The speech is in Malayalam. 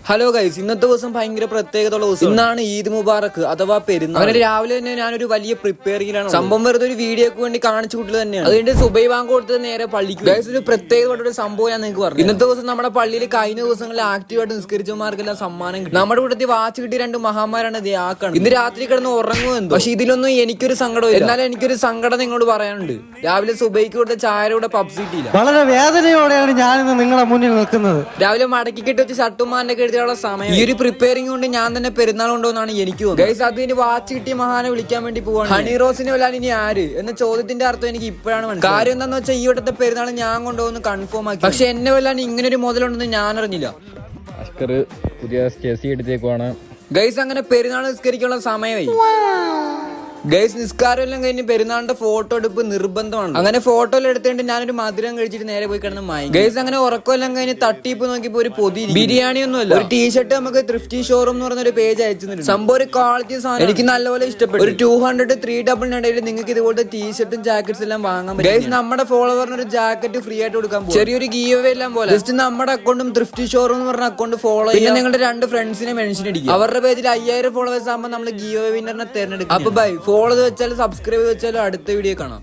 ഹലോ ഗൈസ്, ഇന്നത്തെ ദിവസം ഭയങ്കര പ്രത്യേകതയുള്ള ദിവസം. ഇന്നാണ് ഈദ് മുബാറക്ക് അഥവാ പെരുന്നാൾ. അങ്ങനെ രാവിലെ തന്നെ ഞാനൊരു വലിയ പ്രിപ്പയറിംഗിലാണ്. സംഭവം വെറുതെ ഒരു വീഡിയോക്ക് വേണ്ടി കാണിച്ചു കൂട്ടൽ തന്നെയാണ്. അതിന്റെ സുബൈ ബാങ്ക് കൊടുത്തത് നേരെ പള്ളിക്ക്. ഗൈസ്, ഒരു പ്രത്യേകമായിട്ടൊരു സംഭവം ഞാൻ നിങ്ങൾക്ക് പറഞ്ഞു. ഇന്നത്തെ ദിവസം നമ്മുടെ പള്ളിയിൽ കഴിഞ്ഞ ദിവസങ്ങളിൽ ആക്റ്റീവായിട്ട് നിസ്കരിച്ചമാർക്കെല്ലാം സമ്മാനം കിട്ടും. നമ്മുടെ കൂട്ടത്തിൽ വാച്ച് കിട്ടിയ രണ്ട് മഹാന്മാരാണ് ഇത് ആക്കണം. ഇന്ന് രാത്രി കിടന്ന് ഉറങ്ങുമെന്തോ. പക്ഷെ ഇതിലൊന്നും എനിക്കൊരു സങ്കടം. എന്നാലും എനിക്കൊരു സങ്കടം നിങ്ങളോട് പറയാനുണ്ട്. രാവിലെ സുബൈക്ക് കൊടുത്ത ചായയുടെ പബ്സ് കിട്ടിയില്ല. വളരെ വേദനയോടെയാണ് ഞാനിന്ന് നിങ്ങളുടെ മുന്നിൽ നിൽക്കുന്നത്. രാവിലെ മടക്കി കെട്ടി വെച്ച് ഷട്ടുമാന്റെ എഴുതിയുള്ള സമയം. ഈ ഒരു പ്രിപ്പയറിംഗ് കൊണ്ട് ഞാൻ തന്നെ പെരുന്നാൾ കൊണ്ടുവന്നാണ് എനിക്ക് തോന്നുന്നത്. ഗൈസ്, അതിന് വാച്ച് കിട്ടിയ മഹാനെ വിളിക്കാൻ വേണ്ടി പോവാണ്. ഹണി റോസിനെ വല്ലാൻ ഇനി ആര് എന്ന ചോദ്യത്തിന്റെ അർത്ഥം എനിക്ക് ഇപ്പോഴാണ് മനസ്സിലായത്. കാര്യം എന്താന്ന് വെച്ചാൽ ഈ വട്ടത്തെ പെരുന്നാൾ ഞാൻ കൊണ്ടുപോകുന്നു കൺഫേം ആക്കി. പക്ഷെ എന്നെ വല്ലാൻ ഇങ്ങനെ ഒരു മുതലുണ്ടെന്ന് ഞാൻ അറിഞ്ഞില്ല. പുതിയ സ്റ്റേസി എടുത്തേക്കുവാണ്. ഗൈസ്, അങ്ങനെ പെരുന്നാൾ നിസ്കരിക്കാനുള്ള സമയമായി. ഗൈസ്, നിസ്കാരം എല്ലാം കഴിഞ്ഞ് പെരുന്നാളിന്റെ ഫോട്ടോ എടുപ്പ് നിർബന്ധമാണ്. അങ്ങനെ ഫോട്ടോ എല്ലാം എടുത്തിട്ട് ഞാനൊരു മധുരം കഴിച്ചിട്ട് നേരെ പോയി കിടന്ന് മയങ്ങി. ഗൈസ്, അങ്ങനെ ഉറക്കം എല്ലാം കഴിഞ്ഞ് തട്ടിപ്പ് നോക്കിയപ്പോ ഒരു പൊതി ബിരിയാണി ഒന്നും അല്ല, ഒരു ടീഷർട്ട് നമുക്ക് ത്രിഫ്റ്റി ഷോറൂം എന്ന് പറഞ്ഞ ഒരു പേജ് അയച്ചു. സംഭവം ഒരു ക്വാളിറ്റി സാധനം, എനിക്ക് നല്ലപോലെ ഇഷ്ടപ്പെട്ടു. ഒരു 200 300 ഇടയിൽ നിങ്ങൾക്ക് ഇതുപോലത്തെ ടീഷർട്ടും ജാക്കറ്റ്സ് എല്ലാം വാങ്ങാൻ പറ്റും. ഗൈസ്, നമ്മുടെ ഫോളോവറിന് ഒരു ജാക്കറ്റ് ഫ്രീ ആയിട്ട് കൊടുക്കാൻ പോകും. ചെറിയൊരു ഗീവ് അവേ എല്ലാം പോലെ ജസ്റ്റ് നമ്മുടെ അക്കൗണ്ടും ത്രിഫ്റ്റി ഷോറൂം എന്ന് പറഞ്ഞ അക്കൗണ്ട് ഫോളോ ചെയ്യുക. നിങ്ങളുടെ 2 ഫ്രണ്ട്സിനെ മെൻഷൻ അടിക്കുക. അവരുടെ പേജിൽ 5000 ഫോളോവേഴ്സ് ആകുമ്പോൾ നമ്മൾ ഗീവ് അവേ വിന്നറിനെ തിരഞ്ഞെടുക്കും. അപ്പൊ ബൈ, ഫോളോ വെച്ചാലും സബ്സ്ക്രൈബ് വെച്ചാലും അടുത്ത വീഡിയോ കാണാം.